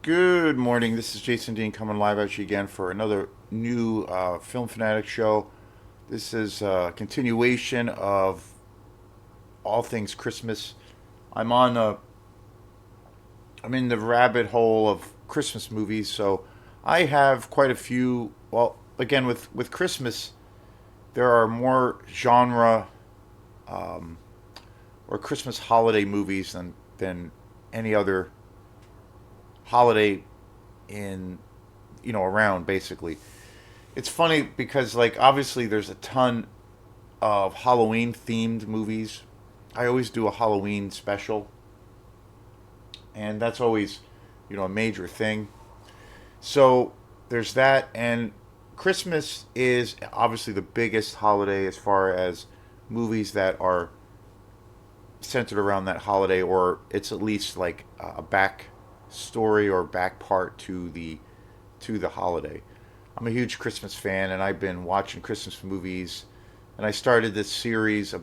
Good morning. This is Jason Dean coming live at you again for another new Film Fanatic show. This is a continuation of all things Christmas. I'm on a, I'm in the rabbit hole of Christmas movies, so I have quite a few. Well, again, with Christmas, there are more genre or Christmas holiday movies than any other holiday in around basically. It's funny because like obviously there's a ton of Halloween themed movies. I always do a Halloween special, and that's always a major thing. So there's that, and Christmas is obviously the biggest holiday as far as movies that are centered around that holiday, or it's at least like a back story or back part to the holiday. I'm a huge Christmas fan, and I've been watching Christmas movies. And I started this series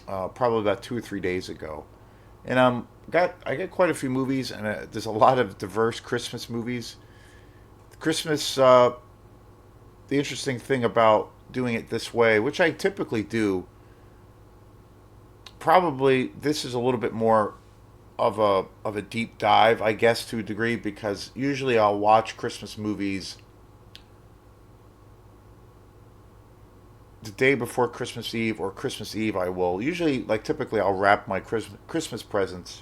probably about 2 or 3 days ago, and got I get quite a few movies, and there's a lot of diverse Christmas movies. Christmas. The interesting thing about doing it this way, which I typically do, probably this is a little bit more of a deep dive, I guess, to a degree, because usually I'll watch Christmas movies the day before Christmas Eve or Christmas Eve. I will usually, like, typically I'll wrap my Christmas presents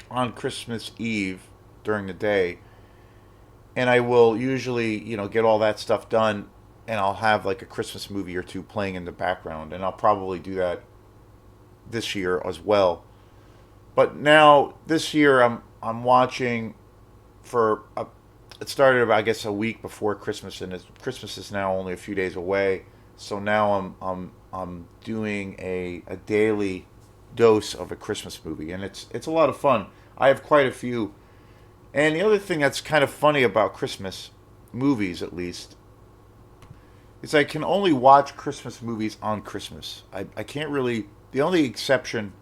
on Christmas Eve during the day, and I will usually get all that stuff done, and I'll have like a Christmas movie or two playing in the background, and I'll probably do that this year as well. But now this year I'm watching for it started about, I guess, a week before Christmas, and Christmas is now only a few days away. So now I'm doing a daily dose of a Christmas movie, and it's a lot of fun. I have quite a few. And the other thing that's kind of funny about Christmas movies, at least, is I can only watch Christmas movies on Christmas. I can't really. The only exception,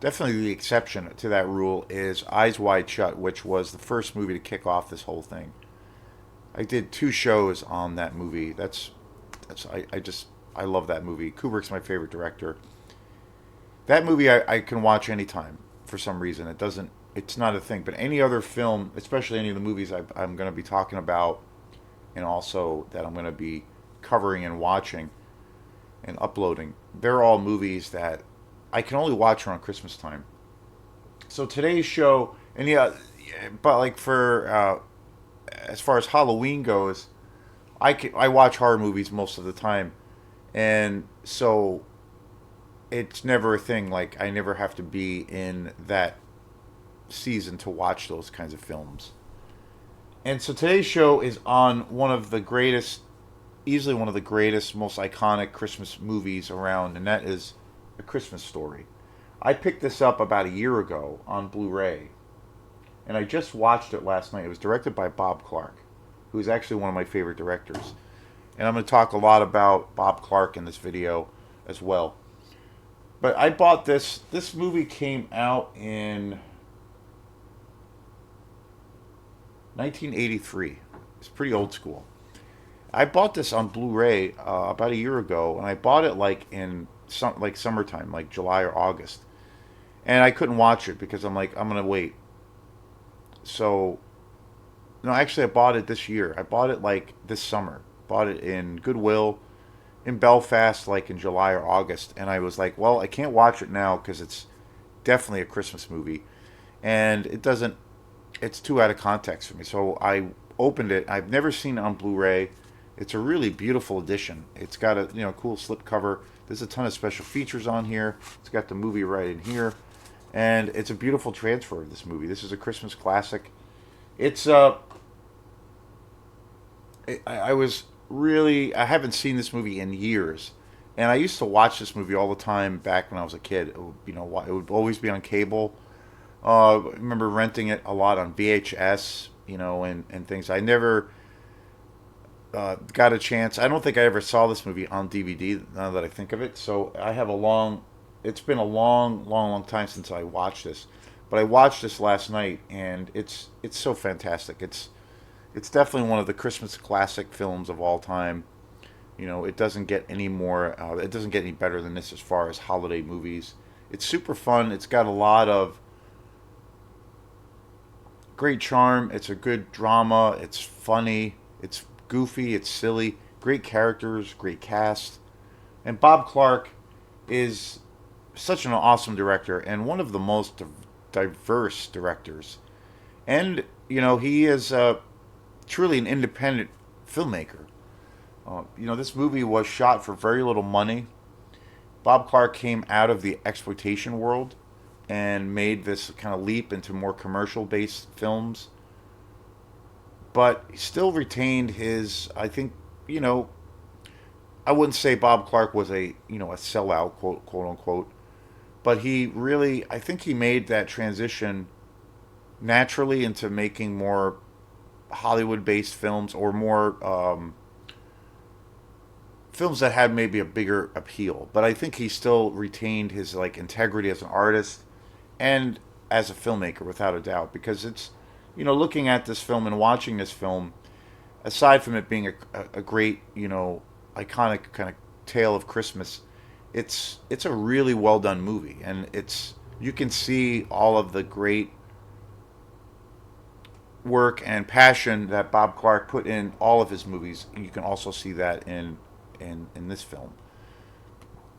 definitely the exception to that rule, is Eyes Wide Shut, which was the first movie to kick off this whole thing. I did two shows on that movie. I love that movie. Kubrick's my favorite director. That movie I can watch anytime for some reason. It's not a thing. But any other film, especially any of the movies I'm going to be talking about, and also that I'm going to be covering and watching and uploading, they're all movies that I can only watch around Christmas time. So today's show, and but like for as far as Halloween goes, I watch horror movies most of the time, and so it's never a thing. Like, I never have to be in that season to watch those kinds of films. And so today's show is on one of the greatest, easily one of the greatest, most iconic Christmas movies around, and that is A Christmas Story. I picked this up about a year ago on Blu-ray, and I just watched it last night. It was directed by Bob Clark, who is actually one of my favorite directors. And I'm going to talk a lot about Bob Clark in this video as well. But I bought this. This movie came out in 1983. It's pretty old school. I bought this on Blu-ray about a year ago, and I bought it like in summertime, like July or August. And I couldn't watch it because I'm like, I'm gonna wait. So, no, actually, I bought it this year. I bought it like this summer. Bought it in Goodwill in Belfast, like in July or August. And I was like, well, I can't watch it now because it's definitely a Christmas movie, and it doesn't. It's too out of context for me. So I opened it. I've never seen it on Blu-ray. It's a really beautiful edition. It's got a cool slipcover. There's a ton of special features on here. It's got the movie right in here, and it's a beautiful transfer of this movie. This is a Christmas classic. It's I was really, I haven't seen this movie in years, and I used to watch this movie all the time back when I was a kid. It would always be on cable. I remember renting it a lot on VHS, and things. I never got a chance. I don't think I ever saw this movie on DVD, now that I think of it. So I have a long. It's been a long, long, long time since I watched this. But I watched this last night, and it's so fantastic. It's definitely one of the Christmas classic films of all time. You know, it doesn't get any more. It doesn't get any better than this as far as holiday movies. It's super fun. It's got a lot of great charm. It's a good drama. It's funny. It's goofy. It's silly. Great characters. Great cast. And Bob Clark is such an awesome director and one of the most diverse directors. And you know, he is truly an independent filmmaker. You know, this movie was shot for very little money. Bob Clark came out of the exploitation world and made this kind of leap into more commercial based films, but he still retained his, I think, you know, I wouldn't say Bob Clark was a sellout, quote unquote, but he really, I think he made that transition naturally into making more Hollywood based films or more films that had maybe a bigger appeal. But I think he still retained his like integrity as an artist and as a filmmaker without a doubt, because it's, you know, looking at this film and watching this film, aside from it being a great, you know, iconic kind of tale of Christmas, it's a really well done movie, and it's, you can see all of the great work and passion that Bob Clark put in all of his movies. And you can also see that in this film.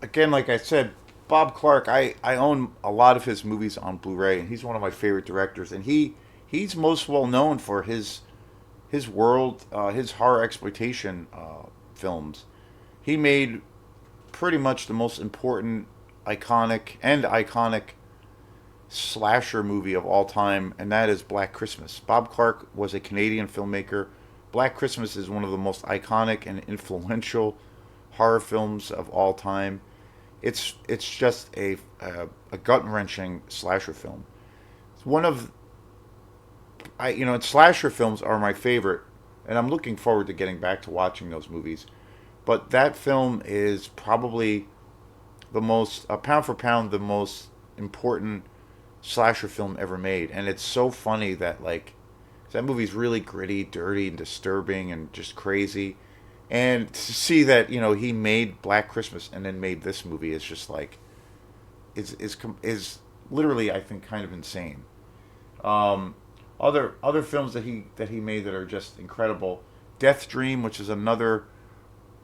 Again, like I said, Bob Clark, I own a lot of his movies on Blu-ray, and he's one of my favorite directors. And he's most well known for his world, his horror exploitation films. He made pretty much the most important, iconic slasher movie of all time, and that is Black Christmas. Bob Clark was a Canadian filmmaker. Black Christmas is one of the most iconic and influential horror films of all time. It's just a gut wrenching slasher film. It's one of, I you know, and slasher films are my favorite, and I'm looking forward to getting back to watching those movies. But that film is probably the most, pound for pound, the most important slasher film ever made, and it's so funny that like that movie's really gritty, dirty, and disturbing, and just crazy. And to see that, you know, he made Black Christmas and then made this movie is just like is literally, I think, kind of insane. Um, other films that he made that are just incredible. Death Dream, which is another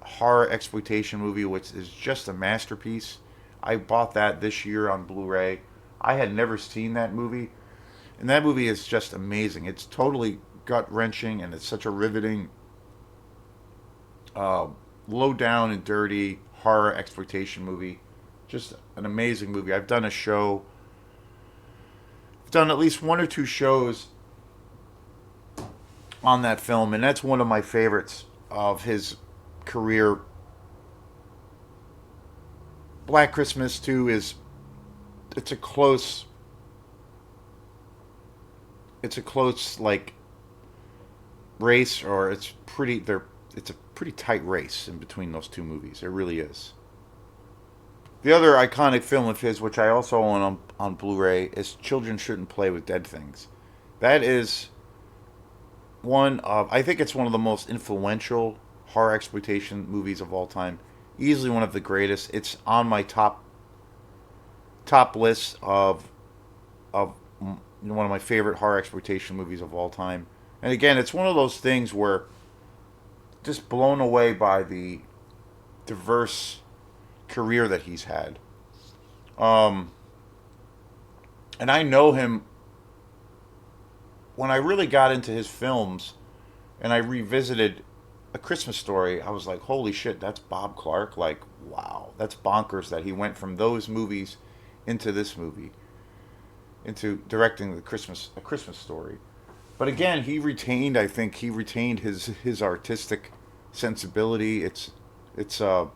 horror exploitation movie, which is just a masterpiece. I bought that this year on Blu-ray. I had never seen that movie, and that movie is just amazing. It's totally gut wrenching, and it's such a riveting, uh, low down and dirty horror exploitation movie. Just an amazing movie. I've done at least one or two shows on that film, and that's one of my favorites of his career. Black Christmas too is, it's a close it's a close like race, or it's a pretty tight race in between those two movies. It really is. The other iconic film of his, which I also own on Blu-ray, is Children Shouldn't Play with Dead Things. That is I think it's one of the most influential horror exploitation movies of all time. Easily one of the greatest. It's on my top list of one of my favorite horror exploitation movies of all time. And again, it's one of those things where just blown away by the diverse career that he's had. Um, and I know him when I really got into his films, and I revisited A Christmas Story. I was like, holy shit, that's Bob Clark. Like, wow, that's bonkers that he went from those movies into this movie, into directing A Christmas Story. But again, I think he retained his artistic sensibility. It's a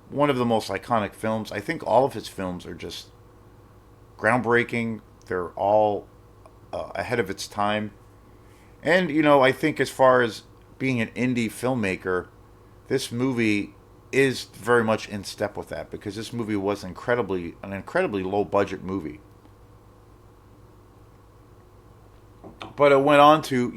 one of the most iconic films. I think all of his films are just groundbreaking. They're all ahead of its time. And you know, I think as far as being an indie filmmaker, this movie is very much in step with that, because this movie was an incredibly low budget movie. But it went on to,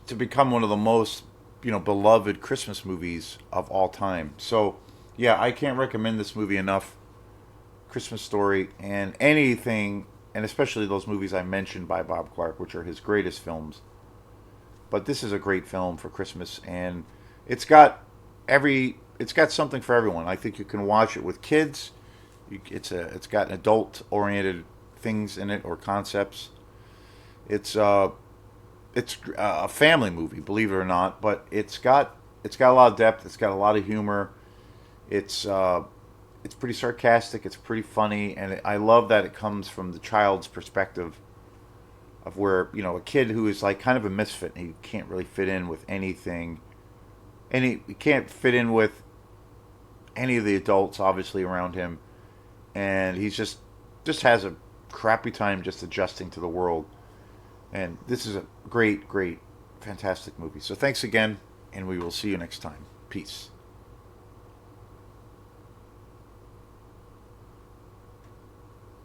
to become one of the most, beloved Christmas movies of all time. So, yeah, I can't recommend this movie enough. Christmas Story and anything, and especially those movies I mentioned by Bob Clark, which are his greatest films. But this is a great film for Christmas, and it's got it's got something for everyone. I think you can watch it with kids. It's got adult oriented things in it or concepts. It's a family movie, believe it or not, but it's got a lot of depth. It's got a lot of humor. It's it's pretty sarcastic. It's pretty funny, and I love that it comes from the child's perspective of where a kid who is like kind of a misfit. He can't really fit in with anything, and he can't fit in with any of the adults obviously around him, and he's just has a crappy time just adjusting to the world. And this is a great, great, fantastic movie. So thanks again, and we will see you next time. Peace.